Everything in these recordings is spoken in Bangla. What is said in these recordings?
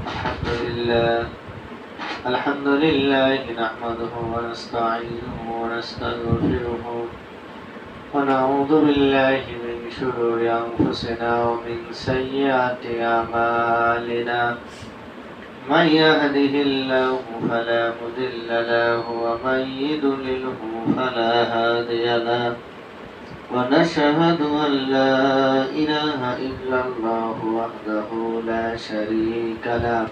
الحمد لله الحمد لله نحمده ونستعينه ونستغفره ونعوذ بالله من شرور أنفسنا ومن سيئات أعمالنا من يهده الله فلا مضل له ومن يضلله فلا هادي له ونشهد أن لا إله إلا الله وحده لا شريك له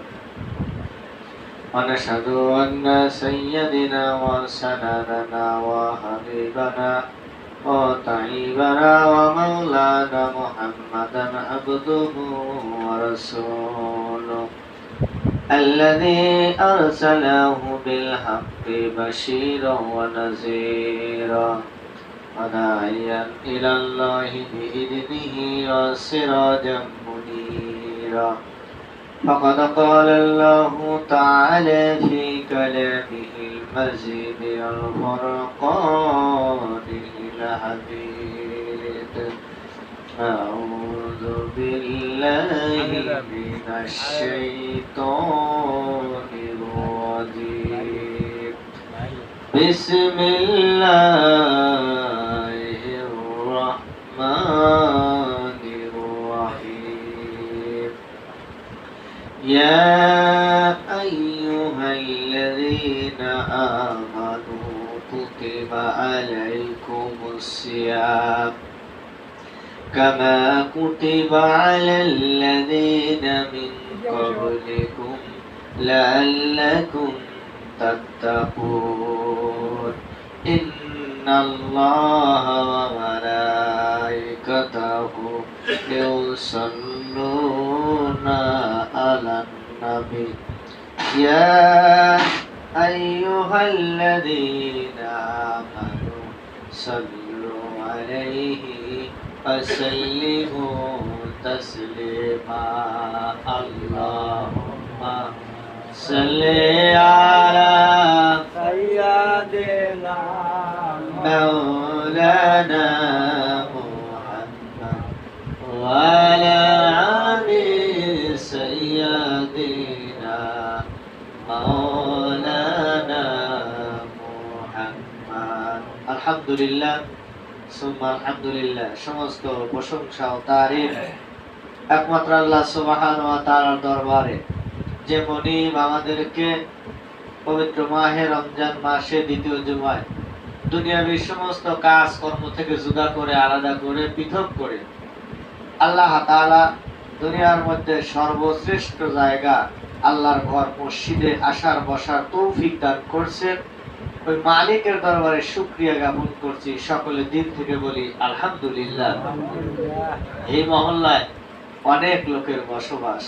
ونشهد أن سيدنا وسندنا وحبيبنا وطيبنا ومولانا محمدا عبده ورسوله الذي أرسله بالحق بشيرا ونذيرا وداعيا إلى الله بإذنه وسراجا منيرا فقد قال الله تعالى في كلامه المجيد والفرقان الحميد أعوذ بالله من الشيطان الرجيم بسم الله الرحمن الرحيم يا أيها الذين آمنوا كتب عليكم الصيام كما كتب على الذين من قبلكم لعلكم تتقون إن الله وملائكته يصلون على النبي يا أيها الذين آمنوا صلوا عليه وسلموا تسليما اللهم صل على سيدنا مولانا محمد وعلى آل سيدنا مولانا محمد الحمد لله সুম্মা আলহামদুলিল্লাহ। সমস্ত প্রশংসা ও তারিফ একমাত্র আল্লাহ সুবহানাহু ওয়া তাআলার দরবারে, যে মুনিব আমাদেরকে পবিত্র মাহে রমজান মাসে দ্বিতীয় জুমায় দুনিয়ার সমস্ত কাজ কর্ম থেকে জুদা করে, আলাদা করে, পৃথক করে আল্লাহ তাআলা দুনিয়ার মধ্যে সর্বশ্রেষ্ঠ জায়গা আল্লাহর ঘর মসজিদে আসার বসার তৌফিক দান করছেন। ওই মালিকের দরবারে শুকরিয়া জ্ঞাপন করছি। সকলে দিল থেকে বলি আলহামদুলিল্লাহ। এই মহল্লায় অনেক লোকের বসবাস।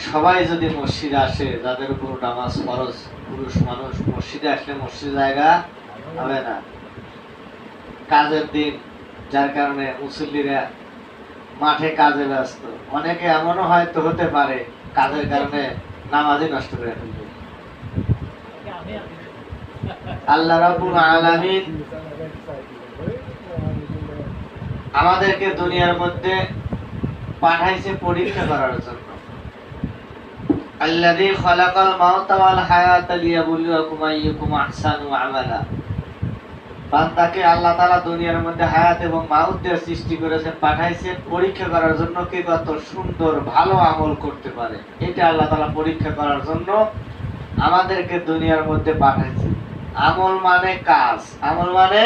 সবাই যদি মসজিদে আসে, যাদের উপর নামাজ ফরজ, পুরুষ মানুষ মসজিদে আসলে মসজিদ জায়গা হবে না। কাজের দিন, যার কারণে মুসল্লিরা মাঠে কাজে ব্যস্ত। অনেকে এমনও হয়তো হতে পারে কাজের কারণে নামাজই নষ্ট করে ফেলবে। আল্লাহ রাব্বুল আলামিন আমাদেরকে দুনিয়ার মধ্যে পাঠাইছে পরীক্ষা করার জন্য। আল্লাযী খালাকাল মাউতা ওয়াল হায়াতা লিয়াবলুয়াকুম আইয়ুকুম আহসানু আমালা। বান্দাকে আল্লাহ তাআলা দুনিয়ার মধ্যে হায়াত এবং মাউত দিয়ে সৃষ্টি করেছেন, পাঠাইছেন পরীক্ষা করার জন্য কে কত সুন্দর ভালো আমল করতে পারে। এটা আল্লাহ তাআলা পরীক্ষা করার জন্য আমাদেরকে দুনিয়ার মধ্যে পাঠাইছেন। আমল মানে কাজ, আমল মানে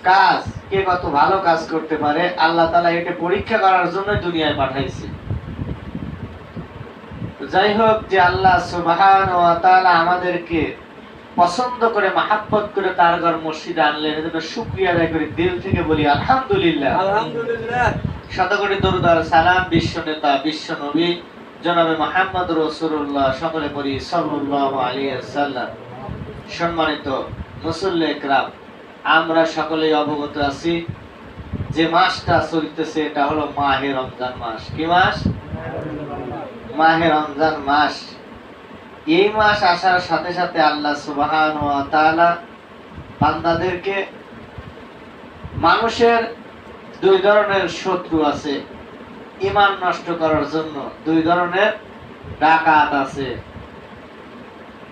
কাজ, কে কত ভালো কাজ করতে পারে আল্লাহ তাআলা এটা পরীক্ষা করার জন্য দুনিয়ায় পাঠাইছে। যাই হোক, যে আল্লাহ সুবহানাহু ওয়া তাআলা আমাদেরকে পছন্দ করে মাহাব্বত করে তার ঘর মসজিদে আনলেন, এজন্য শুকরিয়া আদায় করি, দিল থেকে বলি আলহামদুলিল্লাহ। আলহামদুলিল্লাহ। শতকোটি দরুদ আর সালাম বিশ্ব নেতা, বিশ্ব নবী জনাবে মুহাম্মদ রাসূলুল্লাহ, সকলে পড়ি সাল্লাল্লাহু আলাইহি ওয়াসাল্লাম। সম্মানিত মুসল্লি ইকরাম, আমরা সকলেই অবগত আছি যে মাসটা চলতেছে এটা হলো মাহে রমজান মাস। কি মাস? মাহে রমজান মাস। এই মাস আসার সাথে সাথে আল্লাহ সুবহানাহু ওয়া তাআলা বান্দাদেরকে, মানুষের দুই ধরনের শত্রু আছে। ঈমান নষ্ট করার জন্য দুই ধরনের ডাকাত আছে।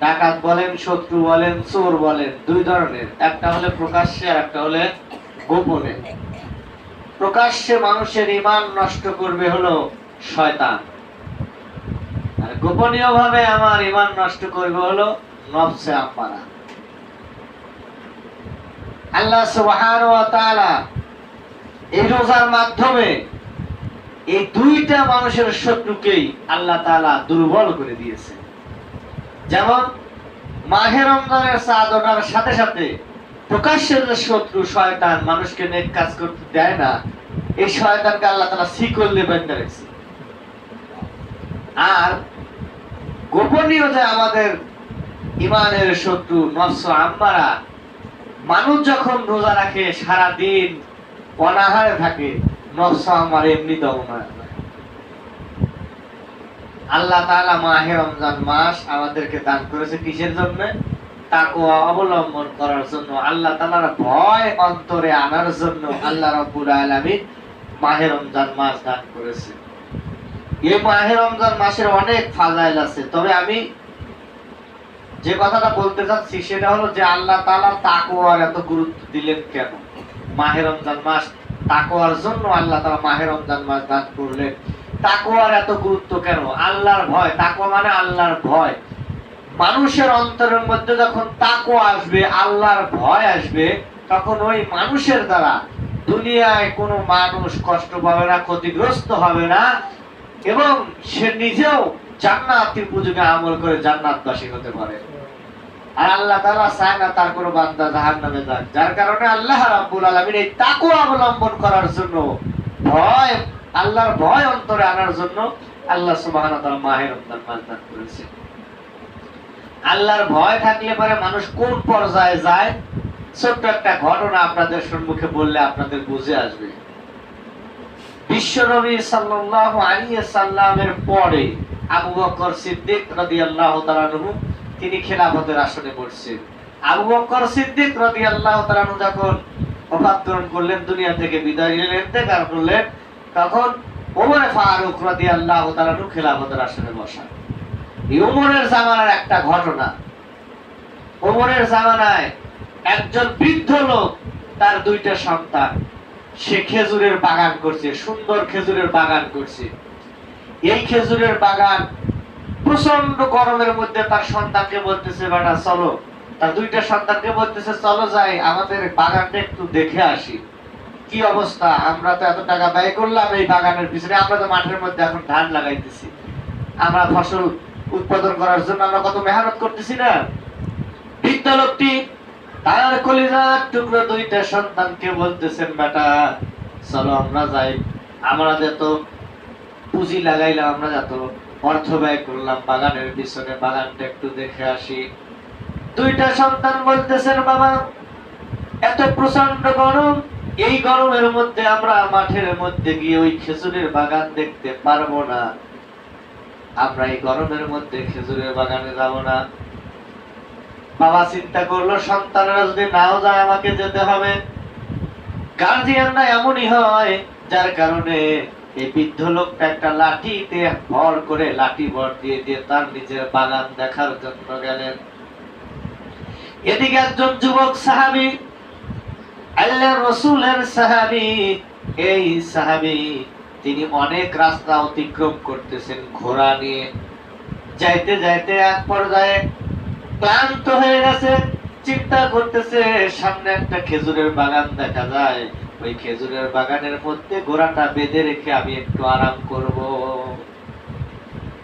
ডাকাত বলেন, শত্রু বলেন, চোর বলেন, দুই ধরনের। একটা হলে প্রকাশ্যে আর একটা হলে গোপনে। প্রকাশ্যে মানুষের ঈমান নষ্ট করবে হলো শয়তান, আর গোপনীয় ভাবে আমার ঈমান নষ্ট করবে হলো নফসে আম্মারা। আল্লাহ সুবহানাহু ওয়া তাআলা এই রোজার মাধ্যমে এই দুইটা মানুষের শত্রুকেই আল্লাহ তাআলা দুর্বল করে দিয়েছে। যেমন মাহে রমজানের চাঁদ ওঠার সাথে সাথে প্রকাশ্যের যে শত্রু শয়তান মানুষকে নেক কাজ করতে দেয় না, এই শয়তানকে আল্লাহ তাআলা শিকল দিয়ে বেঁধে রেখেছে। আর গোপনীয় যে আমাদের ঈমানের শত্রু নফস আম্মারা, মানুষ যখন রোজা রাখে সারা দিন অনাহারে থাকে, নফস আম্মারা এমনি দমন হয়। আল্লাহ তাআলা মাহে রমজান মাস আমাদেরকে দান করেছে কিসের জন্য? তাকওয়া অবলম্বন করার জন্য, আল্লাহ তাআলার ভয় অন্তরে আনার জন্য আল্লাহ রাব্বুল আলামিন মাহে রমজান মাস দান করেছে। এই মাহে রমজান মাসের অনেক ফাজাইল আছে, তবে আমি যে কথাটা বলতে চাচ্ছি সেটা হলো যে আল্লাহ তাআলা তাকওয়ার এত গুরুত্ব দিলেন কেন? মাহে রমজান মাস তাকওয়ার জন্য আল্লাহ তাআলা মাহে রমজান মাস দান করলেন। তাকওয়ার এত গুরুত্ব কেন? আল্লাহর ভয়, তাকওয়া মানে আল্লাহর ভয়। মানুষের অন্তরের মধ্যে যখন তাকওয়া আসবে, আল্লাহর ভয় আসবে, তখন ওই মানুষের দ্বারা দুনিয়ায় কোনো মানুষ কষ্ট পাবে না, ক্ষতিগ্রস্ত হবে না, এবং সে নিজেও জান্নাতের উপযোগী আমল করে জান্নাতবাসী হতে পারে। আর আল্লাহ তাআলা চায় না তার কোনো বান্দা জাহান্নামে যাক। যার কারণে আল্লাহ রাব্বুল আলামিন এই তাকওয়া অবলম্বন করার জন্য, ভয়, আল্লাহর ভয় অন্তরে আনার জন্য আল্লাহ সুবহানাহু ওয়া তাআলা মাহে রমজান মাস দান করেছে। আল্লাহর ভয় থাকলে পরে মানুষ কোন পর্যায়ে যায়, ছোট্ট একটা ঘটনা আপনাদের সম্মুখে বললে আপনাদের বুঝে আসবে। বিশ্বনবী সাল্লাল্লাহু আলাইহি সাল্লামের পরে আবু বকর সিদ্দিক রাদিয়াল্লাহু তাআলা আনহু তিনি খেলাফতের আসনে বসছেন। আবু বকর সিদ্দিক রাদিয়াল্লাহু তাআলা আনহু যখন ওফাত গ্রহণ করলেন, দুনিয়া থেকে বিদায় নিলেন, ইন্তেকাল করলেন, তখন ওমর ফারুক রাদিয়াল্লাহু তাআলা আনহু খেলাফতের আসনে বসা। এই ওমরের জামানার একটা ঘটনা। ওমরের জামানায় একজন বৃদ্ধ লোক, তার দুইটা সন্তান, সে খেজুরের বাগান করছে, সুন্দর খেজুরের বাগান করছে। এই খেজুরের বাগান প্রচন্ড গরমের মধ্যে তার সন্তানকে বলতেছে, বেটা চলো, তার দুইটা সন্তানকে বলতেছে, চলো যাই আমাদের বাগানটা একটু দেখে আসি, কি অবস্থা, আমরা তো এত টাকা ব্যয় করলাম এই বাগানের পিছনে, আমরা তো মাঠের মধ্যে এখন ধান লাগাইতেছি, আমরা ফসল উৎপাদন করার জন্য আমরা কত মেহনত করতেছি না। বৃদ্ধ লোকটি তার কলিজার টুকরো দুইটা সন্তানকে বলতেছেন, বেটা চলো আমরা যাই, আমরা যত পুঁজি লাগাইলাম, আমরা যত অর্থ ব্যয় করলাম বাগানের পিছনে, বাগানটা একটু দেখে আসি। দুইটা সন্তান বলতেছেন, বাবা এত প্রচন্ড গরম, এই গরমের মধ্যে আমরা মাঠের মধ্যে গিয়ে ওই খেজুরের বাগান দেখতে পারবো না, আমরা এই গরমের মধ্যে খেজুরের বাগানে যাব না। বাবা চিন্তা করলো, সন্তানরা যদি নাও যায় আমাকে যেতে হবে। গার্জিয়ানরা এমনই হয়, যার কারণে এই বৃদ্ধ লোকটা একটা লাঠিতে ভর করে, লাঠি ভর দিয়ে দিয়ে তার নিজের বাগান দেখার জন্য গেলেন। এদিকে একজন যুবক সাহাবী, আল্লাহর রাসূলের সাহাবী, এই সাহাবী তিনি অনেক রাস্তা অতিক্রম করতেছেন ঘোড়া নিয়ে। যাইতে যাইতে এক পর্যায়ে ক্লান্ত হয়ে গেছে, চিন্তা করতেছে সামনে একটা খেজুরের বাগান দেখা যায়, ওই খেজুরের বাগানের মধ্যে ঘোড়াটা বেঁধে রেখে আমি একটু আরাম করব।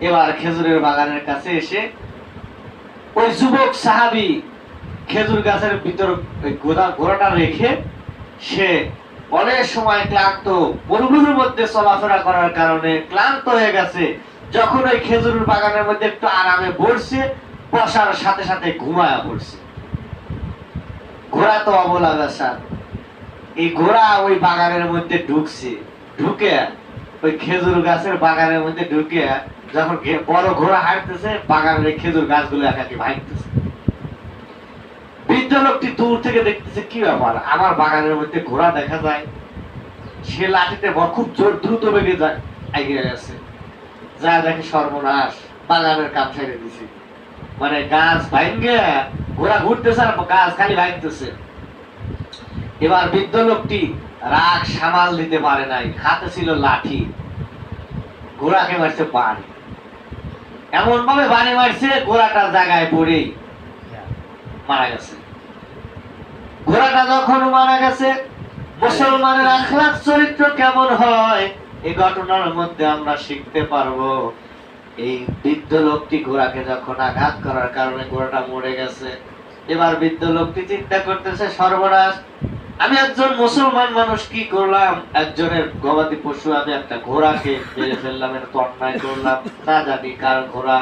এবার খেজুরের বাগানের কাছে এসে ওই যুবক সাহাবী খেজুর গাছের ভিতর ওই ঘোড়াটা রেখে, সে অনেক সময় ক্লান্ত, মরুভূমির মধ্যে চলাফেরা করার কারণে ক্লান্ত হয়ে গেছে। যখন ওই খেজুরের বাগানের মধ্যে একটু আরামে বসছে, বসার সাথে সাথে ঘুমায়া পড়ছে। ঘোড়া তো অবলা বেশা, এই ঘোড়া ওই বাগানের মধ্যে ঢুকছে, ঢুকে ওই খেজুর গাছের বাগানের মধ্যে ঢুকে যখন বড় ঘোড়া হাঁটতেছে, বাগানের খেজুর গাছগুলো একাকি ভাঙতেছে। বৃদ্ধ লোকটি দূর থেকে দেখতেছে, কি ব্যাপার, আমার বাগানের মধ্যে ঘোড়া দেখা যায়। সে লাঠিতে খুব জোর দ্রুত বেগে যায়, এগিয়ে গেছে, যা দেখে সর্বনাশ, বাগানের কাম ছেড়ে দিছি। মানে গাছ ভাঙ্গে ঘোড়া ঘুরতেছে আর গাছ খালি ভাঙতেছে। এবার বৃদ্ধ লোকটি রাগ সামাল দিতে পারে নাই, হাতে ছিল লাঠি, ঘোড়াকে মারছে বাড়ি, এমন ভাবে বাড়ি মারছে ঘোড়াটার জায়গায় পড়েই মারা গেছে। ঘোড়াটা যখন মারা গেছে, মুসলমানের আখলাক চরিত্র কেমন হয় এই ঘটনার মধ্যে আমরা শিখতে পারবো। এই বৃদ্ধ লোকটি ঘোড়াকে যখন আঘাত করার কারণে ঘোড়াটা মরে গেছে, এবার বৃদ্ধ লোকটি চিন্তা করতেছে, সর্বনাশ, আমি একজন মুসলমান মানুষ কি করলাম, একজনের গবাদি পশু আমি একটা ঘোড়াকে মেরে ফেললাম, এটা তো অন্যায় করলাম, না জানি কার ঘোড়া।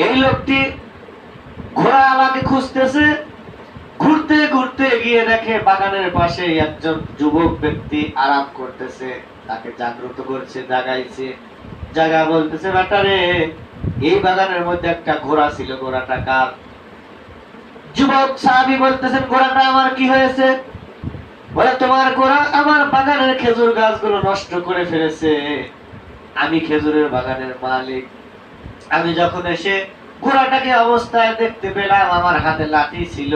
এই লোকটি ঘোড়া আমাকে খুঁজতেছে, ঘুরতে ঘুরতে গিয়ে দেখে বাগানের পাশে একজন যুবক ব্যক্তি আরাম করতেছে, তাকে জাগ্রত করছে, জাগাইছে, জাগা বলতেছে, বেটারে এই বাগানের মধ্যে একটা ঘোড়া ছিল, ঘোড়াটা কার? যুবক সাহাবী বলতেছেন, ঘোড়াটা আমার কি হয়েছে? বলে, তোমার ঘোড়া আমার বাগানের খেজুর গাছগুলো নষ্ট করে ফেলেছে, আমি খেজুরের বাগানের মালিক, আমি যখন এসে ঘোড়াটাকে অবস্থায় দেখতে পেলাম, আমার হাতে লাঠি ছিল,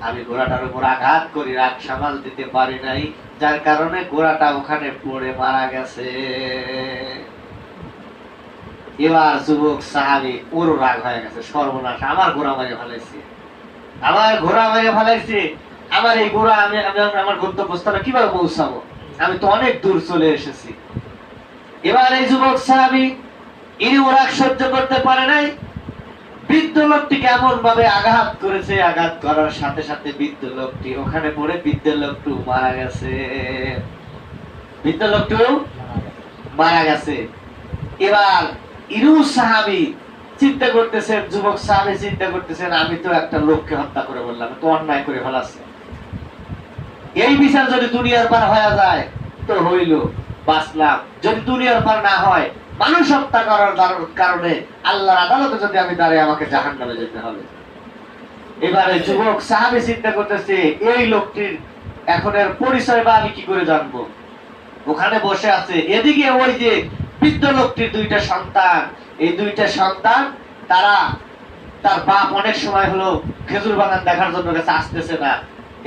আমি ঘোড়াটার উপর আঘাত করি, রাগ সামাল দিতে পারি নাই, যার কারণে ঘোড়াটা ওখানে পড়ে মারা গেছে। এবার যুবক সাহাবী ওর রাগ হয়ে গেছে, সর্বনাশ, আমার ঘোড়া মারিয়ে ফেলাইছে, আমার ঘোড়া মারিয়ে ফেলাইছে, আমার এই ঘোড়া আমি আমার গন্তব্যস্থলে কিভাবে পৌঁছাবো, আমি তো অনেক দূর চলে এসেছি। এবার এই যুবক সাহাবী ইনি রাগ সহ্য করতে পারে নাই, বৃদ্ধ লোকটিকে এমন ভাবে আঘাত করেছে, আঘাত করার সাথে সাথে বৃদ্ধ লোকটি ওখানে পড়ে বৃদ্ধ লোকটি মারা গেছে, বৃদ্ধ লোকটিও মারা গেছে। এবার ইনু সাহাবী চিন্তা করতেছেন, যুবক সাহাবী চিন্তা করতেছেন, আমি তো একটা লোককে হত্যা করে বললাম, তো অন্যায় করে ফেলাছে, এই বিচার যদি দুনিয়ার পার হয়ে যায় তো হইল, বাঁচলাম, যদি দুনিয়ার পার না হয়, মানুষ হত্যা করার কারণে আল্লাহর আদালতে যদি আমি দাঁড়িয়ে, আমাকে জাহান্নামে যেতে হবে। এবারে যুবক সাহাবী চিন্তা করতেছে, এই লোকটির এখন এর পরিচয় বা আমি কি করে জানবো? ওখানে বসে আছে, এদিকে ওই যে বৃদ্ধ লোকটির দুইটা সন্তান, এই দুইটা সন্তান তারা, তার বাপ অনেক সময় হলো খেজুর বাগান দেখার জন্য কাছে আসতেছে না,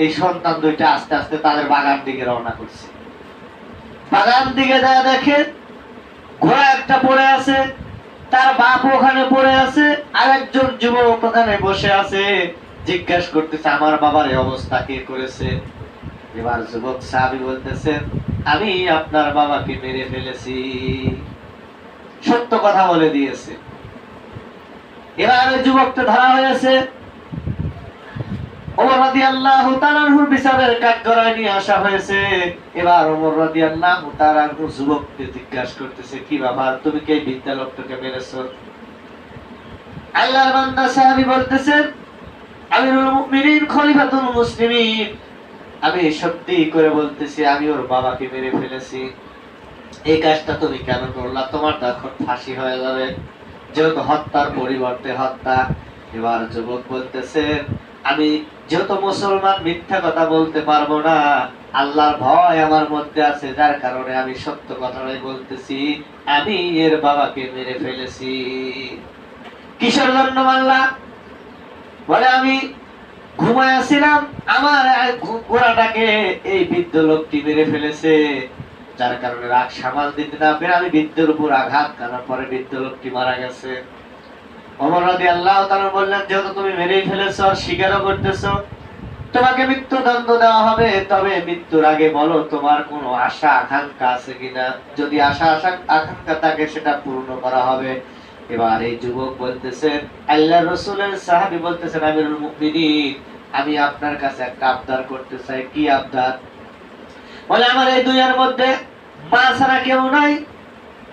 এই সন্তান দুইটা আস্তে আস্তে তাদের বাগান দিকে রওনা করছে। বাগান দিকে যা দেখে ঘোড়া একটা পড়ে আছে, তার বাপ ওখানে পড়ে আছে, আর একজন যুবক ওখানে বসে আছে, জিজ্ঞাসা করতেছে, আমার বাবার এই অবস্থা কে করেছে? এবার যুবক সাহাবী বলতেছে, আমি আপনার বাবাকে মেরে ফেলেছি, সত্য কথা বলে দিয়েছে। এবার ওই যুবকটা ধরা হয়েছে, ওমর রাদিয়াল্লাহু তাআলা আনহুর বিচারের কাঠগড়ায় নিয়ে আসা হয়েছে। এবার ওমর রাদিয়াল্লাহু তাআলা আনহু যুবককে জিজ্ঞাসা করতেছে, কি ব্যাপার, তুমি কি এই বৃদ্ধ লোকটাকে মেরেছো? আল্লাহর বান্দা সাহাবী বলতেছেন, আমিরুল মুমিনিন খলিফাতুল মুসলিমিন, আমি সত্যি করে বলতেছি, আমি ওর বাবাকে মেরে ফেলেছি। এই কাজটা তুমি কেন করলা? তোমার তো এখন ফাঁসি হয়ে যাবে, যেহেতু হত্যার পরিবর্তে হত্যা। এবার যুবক বলতেছে, আমি যেহেতু মুসলমান, মিথ্যা কথা বলতে পারবো না, আল্লাহর ভয় আমার মধ্যে আছে, যার কারণে আমি সত্য কথাটাই বলতেছি, আমি এর বাবাকে মেরে ফেলেছি। কিসের জন্য মারলা? বলে, আমি ঘুমাইছিলাম, আমার ঘোড়াটাকে এই বৃদ্ধ লোকটি মেরে ফেলেছে, যার কারণে রাগ সামাল দিতে না পেরে আমি বৃদ্ধের উপর আঘাত করার পরে বৃদ্ধ লোকটি মারা গেছে। ওমর রাদিয়াল্লাহু তাআলা বললেন, যেহেতু তুমি মেরেই ফেলেছো, স্বীকারও করতেছো, তোমাকে মৃত্যুদণ্ড দেওয়া হবে, তবে মৃত্যুর আগে বলো তোমার কোনো আশা আকাঙ্ক্ষা আছে কিনা, যদি আশা আকাঙ্ক্ষা থাকে সেটা পূর্ণ করা হবে। এবার এই যুবক বলতেছেন, আল্লাহর রাসূলের সাহাবী বলতেছেন, আমিরুল মুমিনিন, আমি আপনার কাছে একটা আবদার করতে চাই। কি আবদার? বলে, আমার এই দুনিয়ার মধ্যে মা ছাড়া কেউ নাই,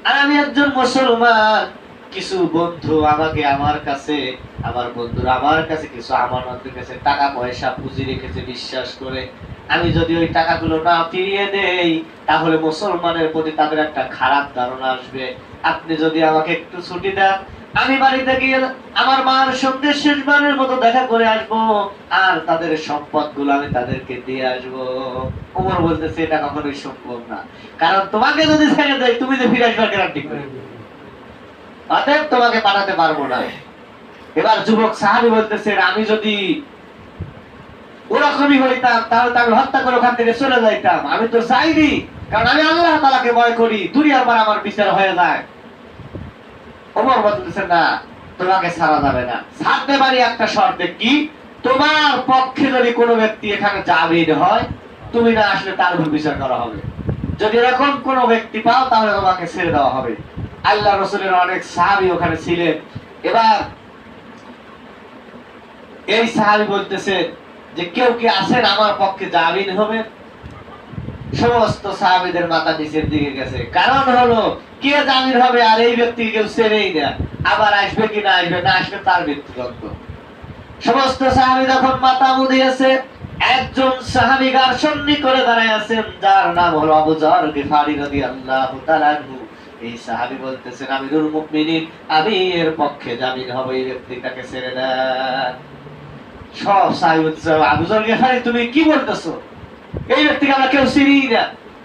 আর আমি একজন মুসলমান, কিছু বন্ধু আমাকে আমার বন্ধুরা আমার কাছে কিছু আমানত রেখেছে, টাকা পয়সা পুঁজি রেখেছে বিশ্বাস করে, আমি যদি ওই টাকাগুলো না ফিরিয়ে দেই তাহলে মুসলমানের প্রতি তাদের একটা খারাপ ধারণা আসবে, আপনি যদি আমাকে একটু ছুটি দেন, আমি বাড়িতে গিয়ে আমার মার সঙ্গে শেষবারের মতো দেখা করে আসবো, আর তাদের সম্পদগুলো আমি তাদেরকে দিয়ে আসবো। ওমর বলতেছে এটা কখনোই সম্ভব না, কারণ তোমাকে যদি ছেড়ে দেয় তুমি যে ফিরে আসবার গ্যারান্টি করি, অতএব তোমাকে পাঠাতে পারবো না। এবার যুবক সাহাবী বলতেছেন আমি যদি ওরকমই হইতাম তাহলে তো আমি হত্যা করে ওখান থেকে চলে যাইতাম। আমি তো চাইনি, কারণ আমি আল্লাহ তাআলাকে ভয় করি, দুনিয়ার পর আমার বিচার হয়ে যায়। ওমর বলতেছেন না, তোমাকে ছাড়া যাবে না, ছাড়তে পারি একটা শর্তে। কি? তোমার পক্ষে যদি কোনো ব্যক্তি এখানে জামিন হয়, তুমি না আসলে তার উপর বিচার করা হবে। যদি এরকম কোনো ব্যক্তি পাও তাহলে তোমাকে ছেড়ে দেওয়া হবে। আল্লাহ রাসূলের অনেক সাহাবী ওখানে ছিলেন। এবার এই সাহাবী বলতেছে যে কেউ কি আছেন আমার পক্ষে জামিন হবে? সমস্ত সাহাবীদের মাথা নিচের দিকে গেছে। কারণ হলো কে জামিন হবে, আর এই ব্যক্তি কেউ চেনেই না, আবার আসবে কি না আসবে, না আসবে তার মৃত্যুদণ্ড। সমস্ত সাহাবী যখন মাথা মুদিয়েছে, একজন সাহাবী গার্শন্নি করে দাঁড়ায় আছেন, যার নাম হলো আবু যর গিফারি রাদিয়াল্লাহু তাআলা আনহু। এই সাহাবী বলতেছেন আমিরুল মুমিনিন, আমি এর পক্ষে জামিন হব, এই ব্যক্তিটাকে ছেড়ে দেন। সব সাহাবী বলতেছে আবু যর গিফারি তুমি কি বলতেছো? এই ব্যক্তিকে আমরা কেউ চিনি না,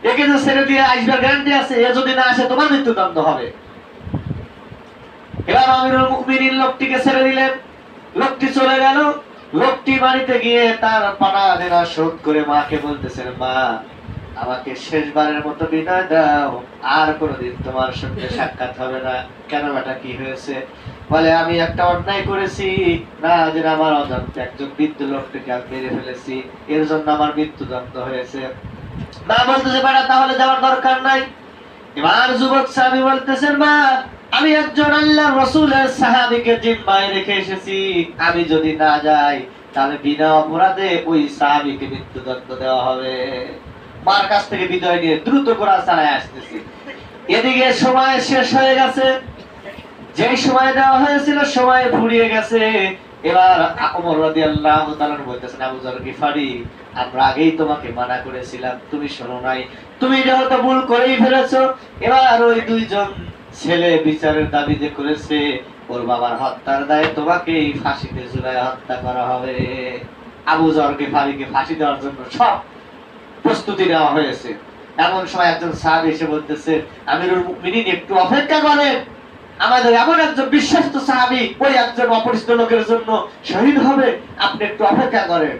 একে যে ছেড়ে দিয়ে আসবার গ্যারান্টি আছে, এ যদি না আসে তোমার মৃত্যুদণ্ড হবে। এবার আমিরুল মুমিনিন লোকটিকে ছেড়ে দিলেন। লোকটি চলে গেল। লোকটি বাড়িতে গিয়ে তার পানা দেনা শোধ করে মাকে বলতেছেন মা, আমাকে শেষবারের মতো বিদায় দাও, আর কোনোদিন তোমার সঙ্গে সাক্ষাৎ হবে না। কেন বেটা কি হয়েছে? বলে আমি একটা অন্যায় করেছি, না যে আমার অজান্তে একজন বৃদ্ধ লোকটিকে আমি মেরে ফেলেছি, এর জন্য আমার মৃত্যুদণ্ড হয়েছে। মা বলতেছে বেটা তাহলে যাওয়ার দরকার নাই। এবার যুবক সাহাবী বলতেছেন মা, আমি একজন আল্লাহর রাসূলের সাহাবীকে জিম্মায় রেখে এসেছি, আমি যদি না যাই তাহলে বিনা অপরাধে ওই সাহাবীকে মৃত্যুদণ্ড দেওয়া হবে। মার কাছ থেকে বিদায় নিয়ে দ্রুত করে চালায় আসতেছি। এদিকে সময় শেষ হয়ে গেছে, যেই সময় দেওয়া হয়েছিল সময় ফুরিয়ে গেছে। এবার ওমর রাদিয়াল্লাহু তাআলা বলতেছেন আবু যর গিফারি, আমরা আগেই তোমাকে মানা করেছিলাম, তুমি শোনো নাই, তুমি যেহেতু ভুল করেই ফেলেছো। এবার ওই দুইজন ছেলে বিচারের দাবি যে করেছে, ওর বাবার হত্যার দায়ে তোমাকেই ফাঁসিতে ঝুলায় হত্যা করা হবে। আবু যর গিফারিকে ফাঁসি দেওয়ার জন্য সব প্রস্তুতি নেওয়া হয়েছে। এমন সময় একজন সাহাবী এসে বলতেছে আমিরুল মুমিনিন একটু অপেক্ষা করেন, আমাদের এমন একজন বিশ্বস্ত সাহাবী ওই একজন অপরিচিত লোকের জন্য শহীদ হবে, আপনি একটু অপেক্ষা করেন।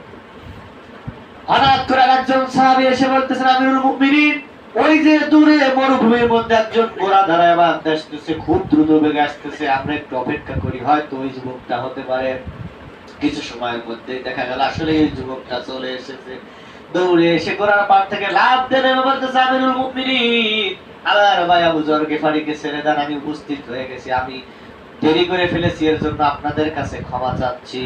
হঠাৎ করে একজন সাহাবী এসে বলতেছেন আমিরুল মুমিনিন, ওই যে দূরে মরুভূমির মধ্যে একজন ঘোড়া দাঁড়ায় আসতেছে, খুব দ্রুত বেগে আসতেছে, আমরা একটু অপেক্ষা করি, হয়তো ওই যুবকটা হতে পারে। কিছু সময়ের মধ্যে দেখা গেল আসলে এই যুবকটা চলে এসেছে। দৌড়ে এসে ঘোড়ার পাড় থেকে লাফ দিয়ে বলতেছে আমিরুল মুমিনিন, আল্লাহর ভাই আবু যর গিফারিকে ছেড়ে দেন, আমি উপস্থিত হয়ে গেছি, আমি দেরি করে ফেলেছি, এর জন্য আপনাদের কাছে ক্ষমা চাচ্ছি।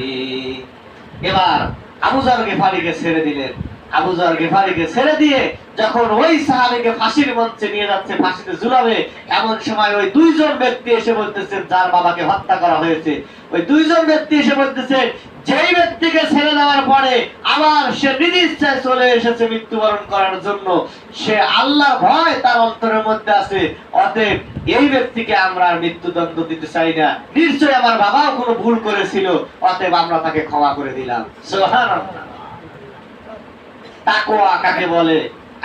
এবার আবু যর গিফারিকে ছেড়ে দিলেন। আবু যর গিফারিকে ছেড়ে দিয়ে যখন ওই সাহাবীকে ফাঁসির মঞ্চে নিয়ে যাচ্ছে, ফাঁসিতে ঝুলাবে, এমন সময় ওই দুইজন ব্যক্তি এসে বলতেছেন যার বাবাকে হত্যা করা হয়েছে, ওই দুইজন ব্যক্তি এসে বলতেছে যেই ব্যক্তিকে ছেড়ে দেওয়ার পরে আবার সে নিজ ইচ্ছায় চলে এসেছে মৃত্যুবরণ করার জন্য, সে আল্লাহর ভয় তার অন্তরের মধ্যে আছে, অতএব এই ব্যক্তিকে আমরা আর মৃত্যুদণ্ড দিতে চাই না, নিশ্চয়ই আমার বাবাও কোনো ভুল করেছিল, অতএব আমরা তাকে ক্ষমা করে দিলাম। সুবহানাল্লাহ। তাকওয়া কাকে বলে?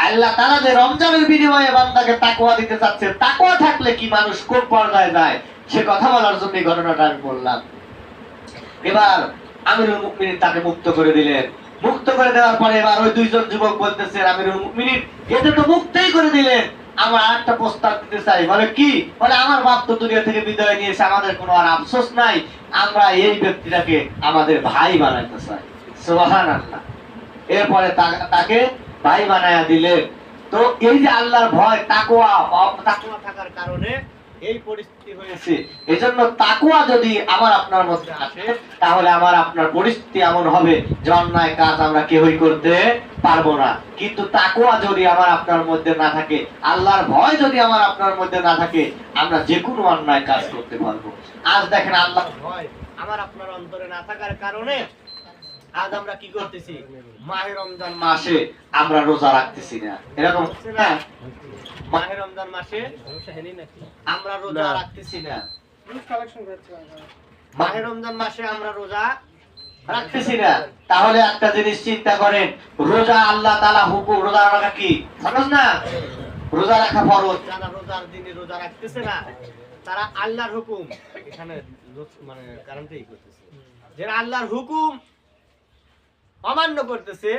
আল্লাহ তাআলা যে রমজানের বিনিময়ে বান্দাকে তাকওয়া দিতে চাচ্ছে, তাকওয়া থাকলে কি মানুষ কোন পর্যায়ে যায় সে কথা বলার জন্য এই ঘটনাটা আমি বললাম। এবার আমিরুল মুমিনিন তাকে মুক্ত করে দিলেন। মুক্ত করে দেওয়ার পরে এবার ওই দুইজন যুবক বলতেছে আমিরুল মুমিনিন, এতে তো মুক্তই করে দিলেন, আমরা একটা প্রস্তাব দিতে চাই। বলে কি? বলে আমার বাপ তো দুনিয়া থেকে বিদায় নিয়েছে, আমাদের কোনো আর আফসোস নাই, আমরা এই ব্যক্তিটাকে আমাদের ভাই বানাইতে চাই। সুবহানাল্লাহ। এরপরে তাকে ভাই বানায়া দিলেন। তো এই যে আল্লাহর ভয়, তাকওয়া থাকার কারণে এই পরিস্থিতি হয়েছে। এজন্য তাকওয়া যদি আমার আপনার মধ্যে আসে তাহলে আমার আপনার পরিস্থিতি এমন হবে যে অন্যায় কাজ আমরা কেউই করতে পারবো না। কিন্তু তাকওয়া যদি আমার আপনার মধ্যে না থাকে, আল্লাহর ভয় যদি আমার আপনার মধ্যে না থাকে, আমরা যে কোনো অন্যায় কাজ করতে পারবো। আজ দেখেন আল্লাহর ভয় আমার আপনার অন্তরে না থাকার কারণে আজ আমরা কি করতেছি? মাহে রমজান মাসে আমরা রোজা রাখতেছি না, এরকম হচ্ছে না? মাহে রমজান মাসে আমরা রোজা রাখতেছি না, মাহে রমজান মাসে আমরা রোজা রাখতেছি না, তাহলে একটা জিনিস চিন্তা করেন, রোজা আল্লাহ তাআলা হুকুম, রোজা রাখা কি ফরজ না? রোজা রাখা ফরজ। যারা রোজার দিনে রোজা রাখতেছে না তারা আল্লাহর হুকুম এখানে মানে কারণটাই করতেছে, যারা আল্লাহর হুকুম অমান্য করতেছে